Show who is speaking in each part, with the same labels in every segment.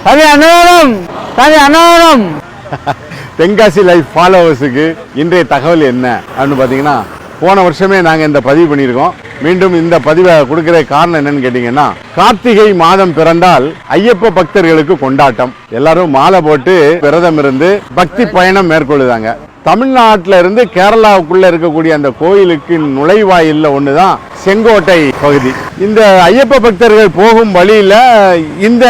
Speaker 1: தனி அன்னதானம், தனி அன்னதானம்.
Speaker 2: தென்காசி லைஃப் ஃபாலோவர்ஸுக்கு இன்றைய தகவல் என்ன அப்படின்னு பார்த்தீங்கன்னா, போன வருஷமே நாங்கள் இந்த பதிவு பண்ணியிருக்கோம். மீண்டும் இந்த பதிவை கொடுக்குற காரணம் என்னன்னு கேட்டிங்கன்னா, கார்த்திகை மாதம் பிறந்தால் ஐயப்ப பக்தர்களுக்கு கொண்டாட்டம். எல்லாரும் மாலை போட்டு விரதம் இருந்து பக்தி பயணம் மேற்கொள்ளுதாங்க. தமிழ்நாட்டில் இருந்து கேரளாவுக்குள்ள இருக்கக்கூடிய அந்த கோயிலுக்கு நுழைவாயில்ல ஒண்ணுதான் செங்கோட்டை பகுதி. இந்த ஐயப்ப பக்தர்கள் போகும் வழியில இந்த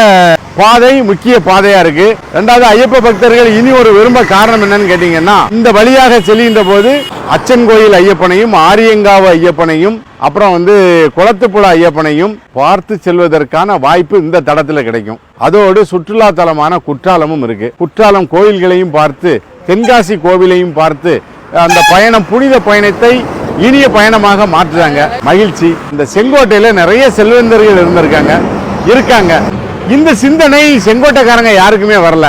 Speaker 2: பாதை முக்கிய பாதையா இருக்கு. ரெண்டாவது, ஐயப்ப பக்தர்கள் இனி ஒரு விரும்ப காரணம் என்னன்னு கேட்டீங்கன்னா, இந்த வழியாக செல்கின்ற போது அச்சன் கோயில் ஐயப்பனையும், ஆரியங்காவு ஐயப்பனையும், அப்புறம் குளத்துப்புழ ஐயப்பனையும் பார்த்து செல்வதற்கான வாய்ப்பு இந்த தடத்துல கிடைக்கும். அதோடு சுற்றுலா தலமான குற்றாலமும் இருக்கு. குற்றாலம் கோயில்களையும் பார்த்து, தென்காசி கோவிலையும் பார்த்து அந்த பயணம், புனித பயணத்தை இனிய பயணமாக மாற்றுறாங்க. மகிழ்ச்சி. இந்த செங்கோட்டையில நிறைய செல்வந்தர்கள் இருக்காங்க. இந்த சிந்தனை செங்கோட்டைக்காரங்க யாருக்குமே வரல.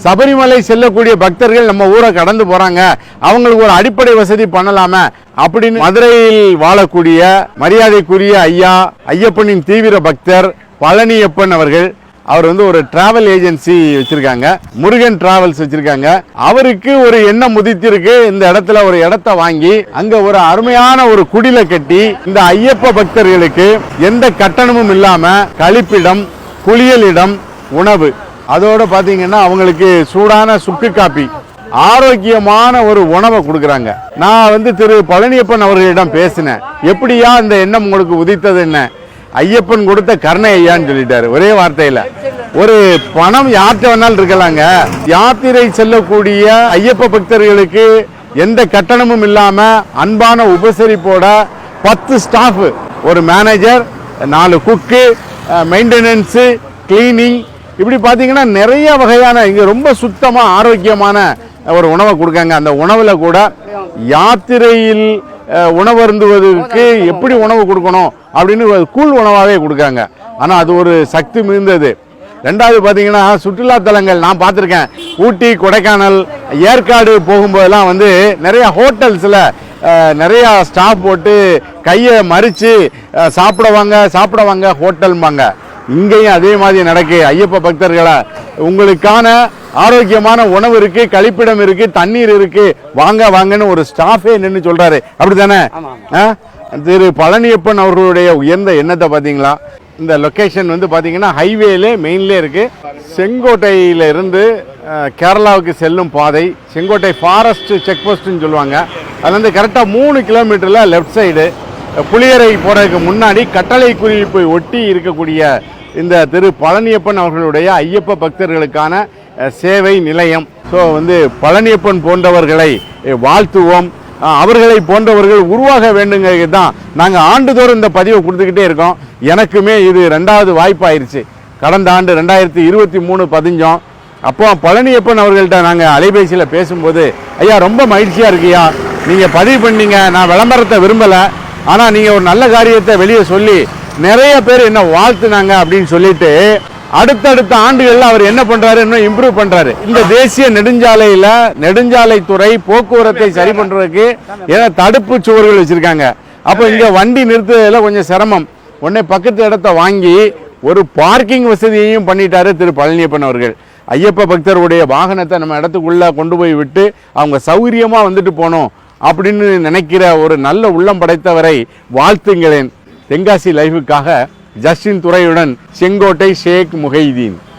Speaker 2: சபரிமலை செல்லக்கூடிய பக்தர்கள் நம்ம ஊரை கடந்து போறாங்க, அவங்களுக்கு ஒரு அடிப்படை வசதி பண்ணலாமே அப்படின்னு மதுரையில் வாழக்கூடிய மரியாதைக்குரிய ஐயா, ஐயப்பனின் தீவிர பக்தர் பழனியப்பன் அவர்கள், அவர் ஒரு டிராவல் ஏஜென்சி வச்சிருக்காங்க, முருகன் டிராவல்ஸ் வச்சிருக்காங்க. அவருக்கு ஒரு எண்ணம் முதித்திருக்கு. இந்த இடத்துல ஒரு இடத்தை வாங்கி அங்க ஒரு அருமையான ஒரு குடிலை கட்டி இந்த ஐயப்ப பக்தர்களுக்கு எந்த கட்டணமும் இல்லாம கழிப்பிடம், குளியலிடம், உணவு, அதோட பாத்தீங்கன்னா அவங்களுக்கு சூடான சுக்கு காப்பி, ஆரோக்கியமான ஒரு உணவை கொடுக்குறாங்க. நான் திரு பழனியப்பன் அவர்களிடம் பேசினேன். எப்படியா இந்த எண்ணம் உங்களுக்கு உதித்தது என்ன? ஐயப்பன் கொடுத்த கருணை ஐயான்னு சொல்லிட்டாரு ஒரே வார்த்தையில. ஒரு பணம் யார்கிட்ட வேணாலும் இருக்கலாங்க. யாத்திரை செல்லக்கூடிய ஐயப்ப பக்தர்களுக்கு எந்த கட்டணமும் இல்லாம அன்பான உபசரிப்போட 10 ஸ்டாஃப், ஒரு மேனேஜர், 4 குக்கு, மெயின்டெனன்ஸ், கிளீனிங், இப்படி பார்த்தீங்கன்னா நிறைய வகையான இங்கே ரொம்ப சுத்தமாக ஆரோக்கியமான ஒரு உணவை கொடுக்காங்க. அந்த உணவில் கூட யாத்திரையில் உணவருந்துவதற்கு எப்படி உணவு கொடுக்கணும் அப்படின்னு கூழ் உணவாகவே கொடுக்காங்க. ஆனால் அது ஒரு சக்தி மிகுந்தது. ரெண்டாவது பார்த்தீங்கன்னா சுற்றுலா தலங்கள் நான் பார்த்துருக்கேன். ஊட்டி, கொடைக்கானல், ஏற்காடு போகும்போதெல்லாம் நிறைய ஹோட்டல்ஸில் நிறைய ஸ்டாஃப் போட்டு கையை மறித்து சாப்பிடுவாங்க ஹோட்டல்பாங்க. இங்கேயும் அதே மாதிரி நடக்கு. ஐயப்ப பக்தர்களை உங்களுக்கான ஆரோக்கியமான உணவு இருக்கு, கழிப்பிடம் இருக்கு, தண்ணீர் இருக்கு, வாங்கன்னு ஒரு ஸ்டாஃபே நின்று சொல்றாரு. அப்படித்தானே? திரு பழனியப்பன் அவர்களுடைய உயர்ந்த எண்ணத்தை பார்த்தீங்களா? இந்த லொக்கேஷன் பார்த்தீங்கன்னா ஹைவேல மெயின்லே இருக்கு. செங்கோட்டையில இருந்து கேரளாவுக்கு செல்லும் பாதை, செங்கோட்டை ஃபாரஸ்ட் செக் போஸ்ட்னு சொல்லுவாங்க. அது கரெக்டாக 3 கிலோமீட்டர்ல லெஃப்ட் சைடு புளியரை போறதுக்கு முன்னாடி கட்டளை குறிப்பை ஒட்டி இருக்கக்கூடிய இந்த திரு பழனியப்பன் அவர்களுடைய ஐயப்ப பக்தர்களுக்கான சேவை நிலையம். ஸோ பழனியப்பன் போன்றவர்களை வாழ்த்துவோம். அவர்களை போன்றவர்கள் உருவாக வேண்டுங்கிறது தான் நாங்கள் ஆண்டுதோறும் இந்த பதிவை கொடுத்துக்கிட்டே இருக்கோம். எனக்குமே இது 2வது வாய்ப்பாயிருச்சு. கடந்த ஆண்டு 2023 பதிஞ்சோம். அப்போ பழனியப்பன் அவர்கள்ட்ட நாங்கள் அலைபேசியில் பேசும்போது, ஐயா ரொம்ப மகிழ்ச்சியாக இருக்குயா, நீங்கள் பதிவு பண்ணீங்க, நான் விளம்பரத்தை விரும்பலை, ஆனால் நீங்கள் ஒரு நல்ல காரியத்தை வெளியே சொல்லி நிறைய பேர் என்ன வாழ்த்துனாங்க அப்படின்னு சொல்லிட்டு அடுத்தடுத்த ஆண்டுகளில் அவர் என்ன பண்றாரு, இன்னும் இம்ப்ரூவ் பண்றாரு. இந்த தேசிய நெடுஞ்சாலைத்துறை போக்குவரத்தை சரி பண்றதுக்கு தடுப்பு சுவர்கள் வச்சிருக்காங்க. அப்போ இங்க வண்டி நிறுத்துறதுல கொஞ்சம் சிரமம். உடனே பக்கத்து இடத்த வாங்கி ஒரு பார்க்கிங் வசதியையும் பண்ணிட்டாரு திரு பழனியப்பன் அவர்கள். ஐயப்ப பக்தருடைய வாகனத்தை நம்ம இடத்துக்குள்ள கொண்டு போய் விட்டு அவங்க சௌகரியமா போனோம் அப்படின்னு நினைக்கிற ஒரு நல்ல உள்ளம் படைத்தவரை வாழ்த்துங்களேன். தென்காசி லைஃபுக்காக ஜஸ்டின் துரையுடன் செங்கோட்டை ஷேக் முஹைதீன்.